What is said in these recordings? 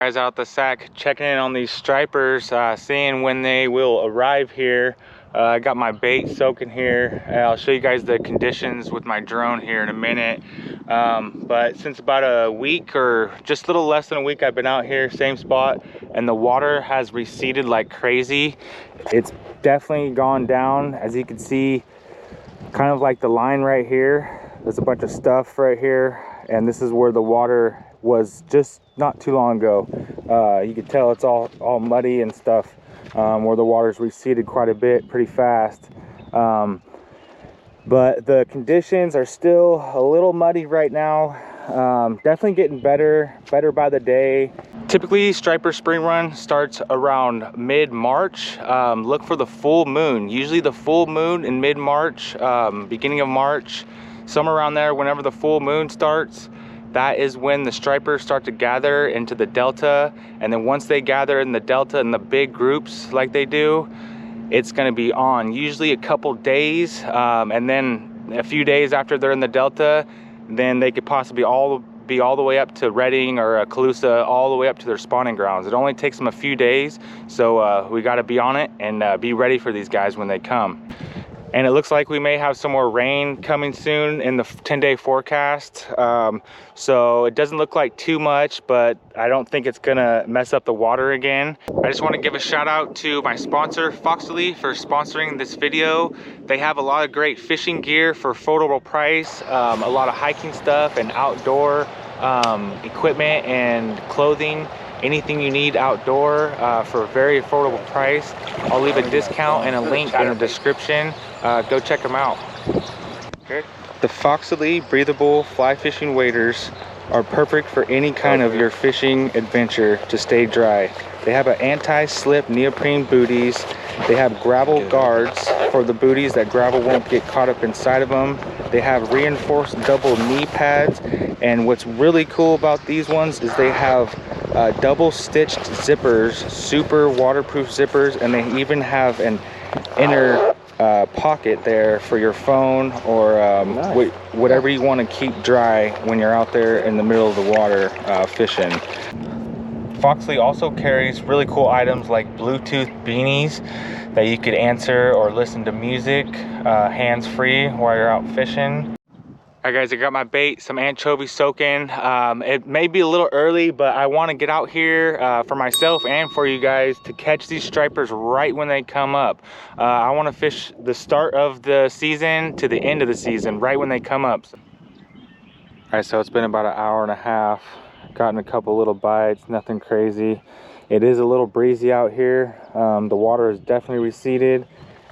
Guys out the Sac checking in on these stripers, seeing when they will arrive here. I got my bait soaking here. I'll show you guys the conditions with my drone here in a minute. But since about a week or just a little less than a week, I've been out here, same spot, and the water has receded like crazy. It's definitely gone down, as you can see, kind of like the line right here. There's a bunch of stuff right here, and this is where the water was just not too long ago. You can tell it's all muddy and stuff, where the water's receded quite a bit pretty fast. But the conditions are still a little muddy right now. Definitely getting better by the day. Typically striper spring run starts around mid-March. Look for the full moon, usually the full moon in mid-March, beginning of March, somewhere around there. Whenever the full moon starts, that is when the stripers start to gather into the delta. And then once they gather in the delta in the big groups like they do, it's going to be on usually a couple days, and then a few days after they're in the delta, then they could possibly be all the way up to Redding or Calusa, all the way up to their spawning grounds. It only takes them a few days, so we got to be on it and be ready for these guys when they come. And it looks like we may have some more rain coming soon in the 10-day forecast. So it doesn't look like too much, but I don't think it's gonna mess up the water again. I just want to give a shout out to my sponsor, Foxelli, for sponsoring this video. They have a lot of great fishing gear for affordable price, a lot of hiking stuff and outdoor equipment and clothing. Anything you need outdoor for a very affordable price. I'll leave a discount and a link in the description. Go check them out. Okay. The Foxelli breathable fly fishing waders are perfect for any kind of your fishing adventure to stay dry. They have an anti-slip neoprene booties. They have gravel guards for the booties that gravel won't get caught up inside of them. They have reinforced double knee pads. And what's really cool about these ones is they have double stitched zippers, super waterproof zippers, and they even have an inner pocket there for your phone or nice. Whatever you want to keep dry when you're out there in the middle of the water fishing. Foxelli also carries really cool items like Bluetooth beanies that you could answer or listen to music hands-free while you're out fishing. All right guys, I got my bait, some anchovy soaking. It may be a little early, but I want to get out here for myself and for you guys to catch these stripers right when they come up. I want to fish the start of the season to the end of the season, right when they come up. All right, so it's been about an hour and a half. Gotten a couple little bites, nothing crazy. It is a little breezy out here. The water is definitely receded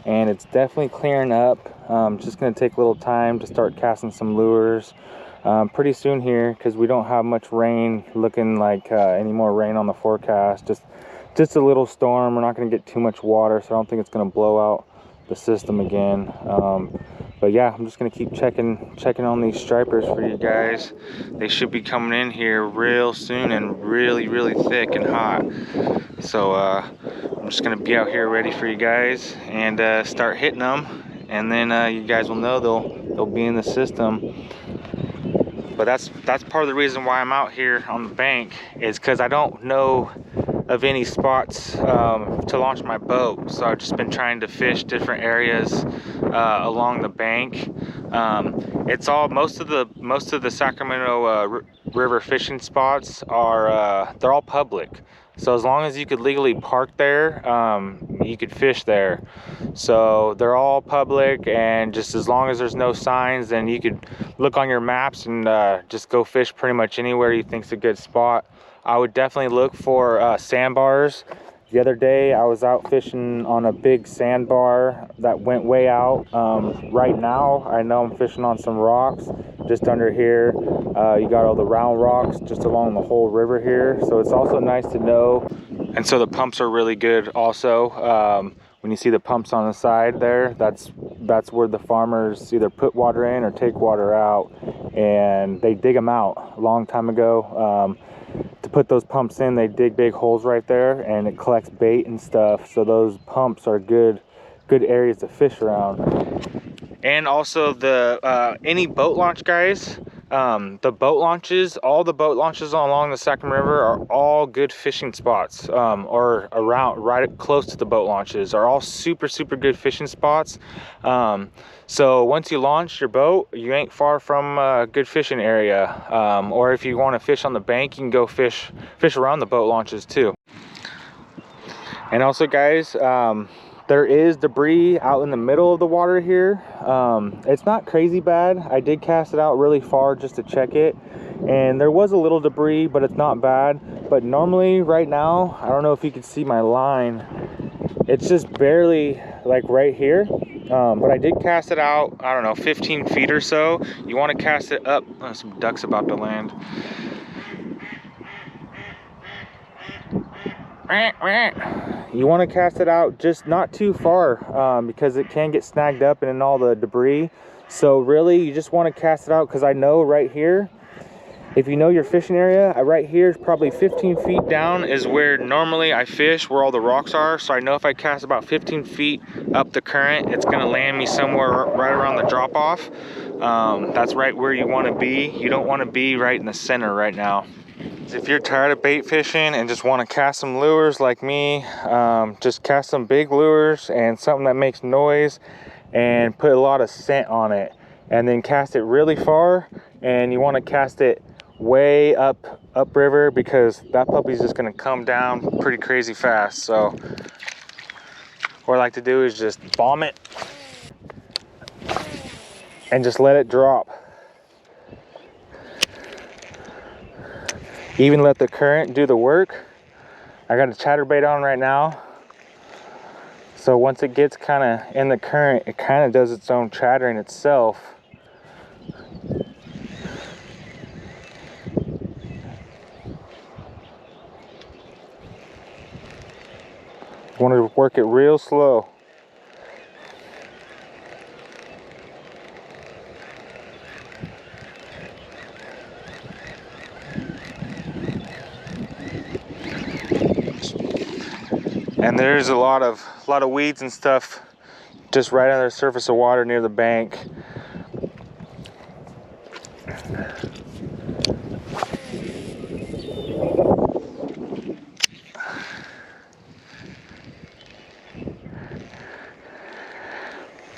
and it's definitely clearing up. Just gonna take a little time to start casting some lures pretty soon here, because we don't have much rain looking like any more rain on the forecast. Just a little storm. We're not gonna get too much water, so I don't think it's gonna blow out the system again. But yeah, I'm just gonna keep checking on these stripers for you guys. They should be coming in here real soon and really thick and hot. So I'm just gonna be out here ready for you guys and start hitting them, and then you guys will know they'll be in the system. But that's part of the reason why I'm out here on the bank, is because I don't know of any spots to launch my boat. So I've just been trying to fish different areas along the bank. It's all most of the Sacramento river fishing spots are they're all public. So as long as you could legally park there, you could fish there. So they're all public, and just as long as there's no signs, then you could look on your maps and just go fish pretty much anywhere you think's a good spot. I would definitely look for sandbars. The other day I was out fishing on a big sandbar that went way out. Right now I know I'm fishing on some rocks just under here. You got all the round rocks just along the whole river here, so it's also nice to know. And so the pumps are really good also. When you see the pumps on the side there, that's where the farmers either put water in or take water out, and they dig them out a long time ago. To put those pumps in, they dig big holes right there, and it collects bait and stuff. So those pumps are good areas to fish around. And also the any boat launch, guys, The boat launches, all the boat launches along the Sacramento River are all good fishing spots, or around right close to the boat launches are all super good fishing spots. So once you launch your boat, you ain't far from a good fishing area. Or if you want to fish on the bank, you can go fish around the boat launches too. And also, guys, there is debris out in the middle of the water here. It's not crazy bad. I did cast it out really far just to check it, and there was a little debris, but it's not bad. But normally right now, I don't know if you can see my line, it's just barely like right here. But I did cast it out, I don't know, 15 feet or so. You want to cast it up. Oh, some ducks about to land. You want to cast it out just not too far, because it can get snagged up in all the debris. So really you just want to cast it out, because I know right here, if you know your fishing area, right here is probably 15 feet down is where normally I fish, where all the rocks are. So I know if I cast about 15 feet up the current, it's going to land me somewhere right around the drop off. That's right where you want to be. You don't want to be right in the center right now. If you're tired of bait fishing and just want to cast some lures like me, just cast some big lures and something that makes noise and put a lot of scent on it, and then cast it really far. And you want to cast it way upriver, because that puppy's just going to come down pretty crazy fast. So what I like to do is just bomb it and just let it drop. Even let the current do the work. I got a chatterbait on right now, so once it gets kind of in the current, it kind of does its own chattering itself. You want to work it real slow. And there's a lot of weeds and stuff just right under the surface of water near the bank.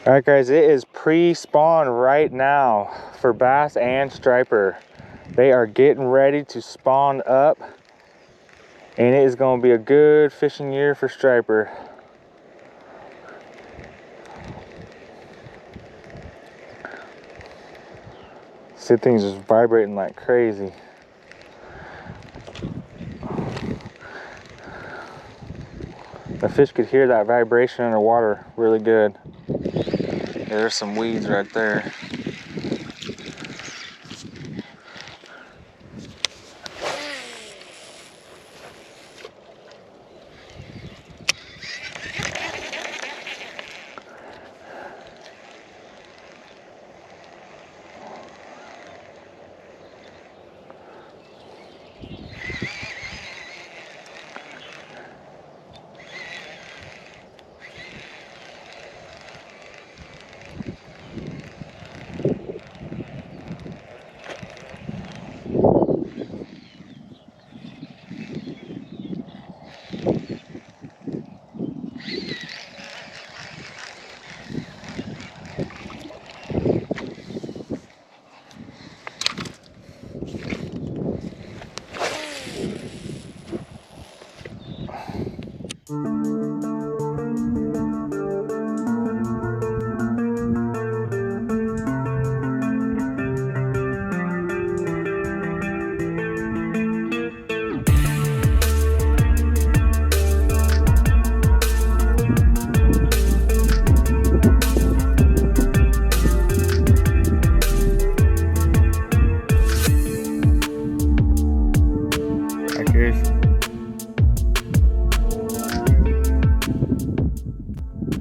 All right, guys, it is pre-spawn right now for bass and striper. They are getting ready to spawn up, and it is going to be a good fishing year for striper. See, things just vibrating like crazy. The fish could hear that vibration underwater really good. Yeah, there's some weeds right there.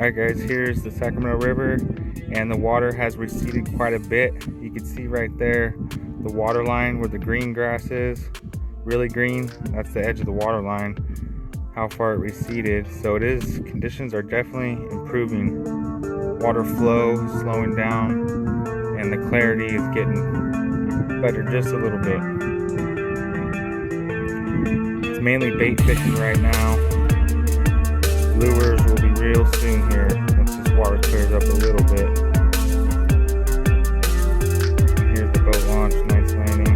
Alright guys, here's the Sacramento River, and the water has receded quite a bit. You can see right there the water line where the green grass is, really green. That's the edge of the water line, how far it receded. So conditions are definitely improving. Water flow slowing down, and the clarity is getting better just a little bit. It's mainly bait fishing right now. Lures will be real soon here once this water clears up a little bit. Here's the boat launch, nice landing.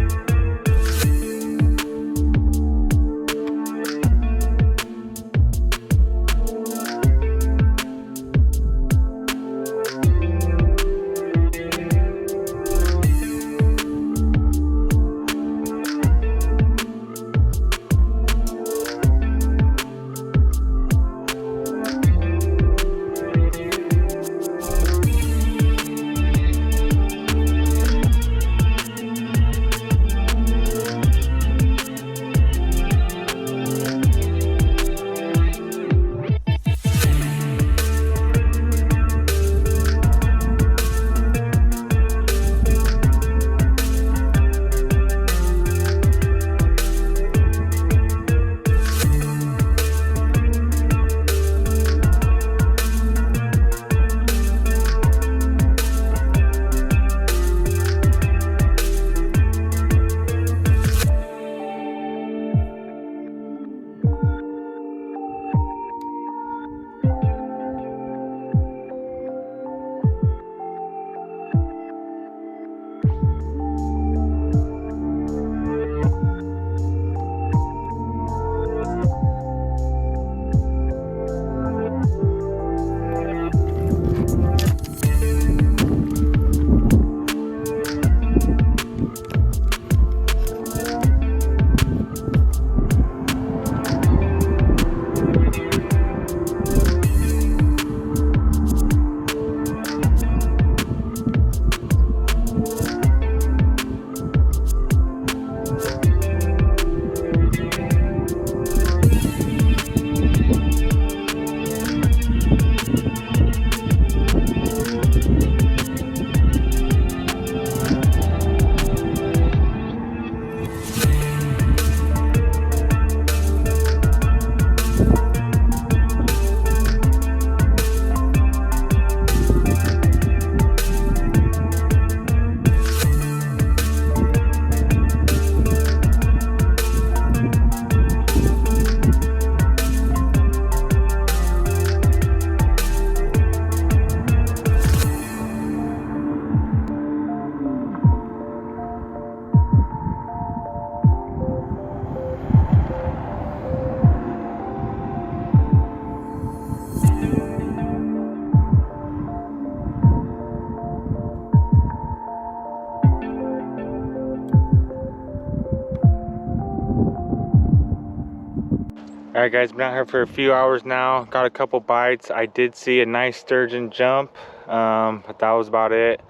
All right, guys, been out here for a few hours now. Got a couple bites. I did see a nice sturgeon jump, but that was about it.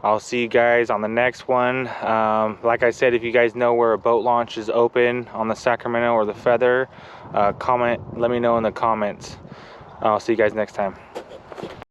I'll see you guys on the next one. Like I said, if you guys know where a boat launch is open on the Sacramento or the Feather, comment, let me know in the comments. I'll see you guys next time.